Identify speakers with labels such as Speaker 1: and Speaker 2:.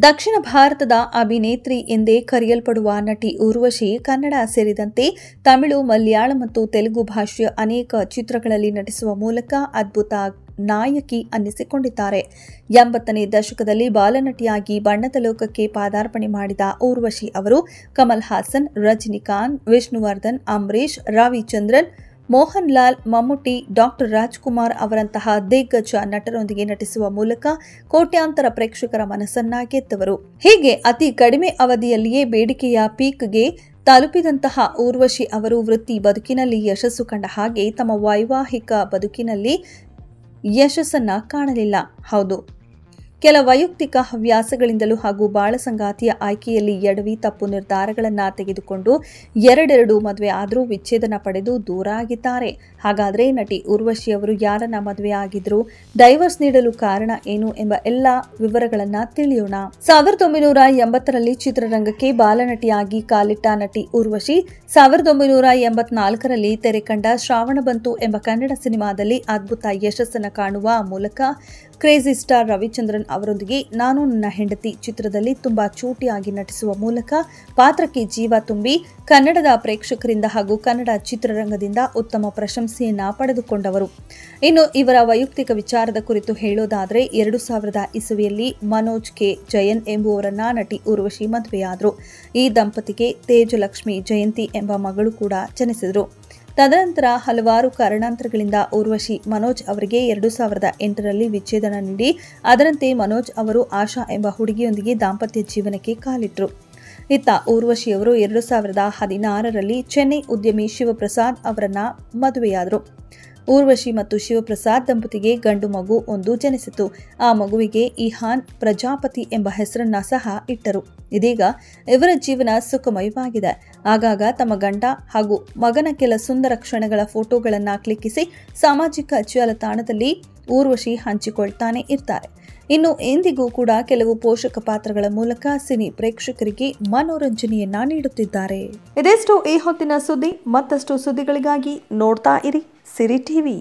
Speaker 1: ದಕ್ಷಿಣ ಭಾರತದ ಅಭಿನೇತ್ರಿ ಎಂದೇ ಕರೆಯಲ್ಪಡುವ ನಟಿ ಊರ್ವಶಿ ಕನ್ನಡ ಸೇರಿದಂತೆ ತಮಿಳು, ಮಲಯಾಳ ಮತ್ತು ತೆಲುಗು ಭಾಷೆಯ ಅನೇಕ ಚಿತ್ರಗಳಲ್ಲಿ ನಟಿಸುವ ಮೂಲಕ ಅದ್ಭುತ ನಾಯಕಿ ಅನ್ನಿಸಿಕೊಂಡಿದ್ದಾರೆ. 80ನೇ ದಶಕದಲ್ಲಿ ಬಾಲನಟಿಯಾಗಿ ಬಣ್ಣದ ಲೋಕಕ್ಕೆ ಪಾದಾರ್ಪಣೆ ಮಾಡಿದ ಊರ್ವಶಿ ಅವರು ಕಮಲ್ ಹಾಸನ್, ರಜನಿಕಾಂತ್, ವಿಷ್ಣುವರ್ಧನ್, ಅಂಬರೀಶ್, ರವಿಚಂದ್ರನ್, ಮೋಹನ್ ಲಾಲ್, ಮಮ್ಮುಟ್ಟಿ, ಡಾಕ್ಟರ್ ರಾಜ್ಕುಮಾರ್ ಅವರಂತಹ ದಿಗ್ಗಜ ನಟರೊಂದಿಗೆ ನಟಿಸುವ ಮೂಲಕ ಕೋಟ್ಯಾಂತರ ಪ್ರೇಕ್ಷಕರ ಮನಸ್ಸನ್ನ ಗೆದ್ದವರು. ಹೀಗೆ ಅತಿ ಕಡಿಮೆ ಅವಧಿಯಲ್ಲಿಯೇ ಬೇಡಿಕೆಯ ಪೀಕ್ಗೆ ತಲುಪಿದಂತಹ ಊರ್ವಶಿ ಅವರು ವೃತ್ತಿ ಬದುಕಿನಲ್ಲಿ ಯಶಸ್ಸು ಕಂಡ ಹಾಗೆ ತಮ್ಮ ವೈವಾಹಿಕ ಬದುಕಿನಲ್ಲಿ ಯಶಸ್ಸನ್ನ ಕಾಣಲಿಲ್ಲ. ಹೌದು, ಕೆಲ ವೈಯಕ್ತಿಕ ಹವ್ಯಾಸಗಳಿಂದಲೂ ಹಾಗೂ ಬಾಳ ಸಂಗಾತಿಯ ಆಯ್ಕೆಯಲ್ಲಿ ಎಡವಿ ತಪ್ಪು ನಿರ್ಧಾರಗಳನ್ನು ತೆಗೆದುಕೊಂಡು ಎರಡೆರಡು ಮದುವೆ ಆದರೂ ವಿಚ್ಛೇದನ ಪಡೆದು ದೂರ ಆಗಿದ್ದಾರೆ. ಹಾಗಾದರೆ ನಟಿ ಊರ್ವಶಿ ಅವರು ಯಾರನ್ನ ಮದುವೆ ಆಗಿದ್ರು, ಡೈವರ್ಸ್ ನೀಡಲು ಕಾರಣ ಏನು ಎಂಬ ಎಲ್ಲ ವಿವರಗಳನ್ನ ತಿಳಿಯೋಣ. 1980ರಲ್ಲಿ ಚಿತ್ರರಂಗಕ್ಕೆ ಬಾಲನಟಿಯಾಗಿ ಕಾಲಿಟ್ಟ ನಟಿ ಊರ್ವಶಿ 1984ರಲ್ಲಿ ತೆರೆ ಕಂಡ ಶ್ರಾವಣ ಬಂತು ಎಂಬ ಕನ್ನಡ ಸಿನಿಮಾದಲ್ಲಿ ಅದ್ಭುತ ಯಶಸ್ಸನ್ನು ಕಾಣುವ ಮೂಲಕ ಕ್ರೇಜಿ ಸ್ಟಾರ್ ರವಿಚಂದ್ರನ್ ಅವರೊಂದಿಗೆ ನಾನು ನನ್ನ ಹೆಂಡತಿ ಚಿತ್ರದಲ್ಲಿ ತುಂಬಾ ಚೂಟಿಯಾಗಿ ನಟಿಸುವ ಮೂಲಕ ಪಾತ್ರಕ್ಕೆ ಜೀವ ತುಂಬಿ ಕನ್ನಡದ ಪ್ರೇಕ್ಷಕರಿಂದ ಹಾಗೂ ಕನ್ನಡ ಚಿತ್ರರಂಗದಿಂದ ಉತ್ತಮ ಪ್ರಶಂಸೆಯನ್ನ ಪಡೆದುಕೊಂಡವರು. ಇನ್ನು ಇವರ ವೈಯಕ್ತಿಕ ವಿಚಾರದ ಕುರಿತು ಹೇಳೋದಾದರೆ 2000 ಇಸವಿಯಲ್ಲಿ ಮನೋಜ್ ಕೆ ಜಯನ್ ಎಂಬುವರನ್ನ ನಟಿ ಊರ್ವಶಿ ಮದುವೆಯಾದರು. ಈ ದಂಪತಿಗೆ ತೇಜಲಕ್ಷ್ಮಿ ಜಯಂತಿ ಎಂಬ ಮಗಳು ಕೂಡ ಜನಿಸಿದರು. ತದನಂತರ ಹಲವಾರು ಕಾರಣಾಂತರಗಳಿಂದ ಊರ್ವಶಿ ಮನೋಜ್ ಅವರಿಗೆ 2008ರಲ್ಲಿ ವಿಚ್ಛೇದನ ನೀಡಿ ಅದರಂತೆ ಮನೋಜ್ ಅವರು ಆಶಾ ಎಂಬ ಹುಡುಗಿಯೊಂದಿಗೆ ದಾಂಪತ್ಯ ಜೀವನಕ್ಕೆ ಕಾಲಿಟ್ಟರು. ಇತ್ತ ಊರ್ವಶಿಯವರು 2016ರಲ್ಲಿ ಚೆನ್ನೈ ಉದ್ಯಮಿ ಶಿವಪ್ರಸಾದ್ ಅವರನ್ನ ಮದುವೆಯಾದರು. ಊರ್ವಶಿ ಮತ್ತು ಶಿವಪ್ರಸಾದ್ ದಂಪತಿಗೆ ಗಂಡು ಮಗು ಒಂದು ಜನಿಸಿತು. ಆ ಮಗುವಿಗೆ ಇಹಾನ್ ಪ್ರಜಾಪತಿ ಎಂಬ ಹೆಸರನ್ನ ಸಹ ಇಟ್ಟರು. ಇದೀಗ ಇವರ ಜೀವನ ಸುಖಮಯವಾಗಿದೆ. ಆಗಾಗ ತಮ್ಮ ಗಂಡ ಹಾಗೂ ಮಗನ ಕೆಲ ಸುಂದರ ಕ್ಷಣಗಳ ಫೋಟೋಗಳನ್ನು ಕ್ಲಿಕ್ಕಿಸಿ ಸಾಮಾಜಿಕ ಜಾಲತಾಣದಲ್ಲಿ ಊರ್ವಶಿ ಹಂಚಿಕೊಳ್ತಾನೆ ಇರ್ತಾರೆ. ಇನ್ನು ಎಂದಿಗೂ ಕೂಡ ಕೆಲವು ಪೋಷಕ ಪಾತ್ರಗಳ ಮೂಲಕ ಸಿನಿ ಪ್ರೇಕ್ಷಕರಿಗೆ ಮನೋರಂಜನೆಯನ್ನ ನೀಡುತ್ತಿದ್ದಾರೆ. ಇದೆಷ್ಟು ಈ ಹೊತ್ತಿನ ಸುದ್ದಿ. ಮತ್ತಷ್ಟು ಸುದ್ದಿಗಳಿಗಾಗಿ ನೋಡ್ತಾ ಇರಿ ಸಿರಿ ಟಿವಿ.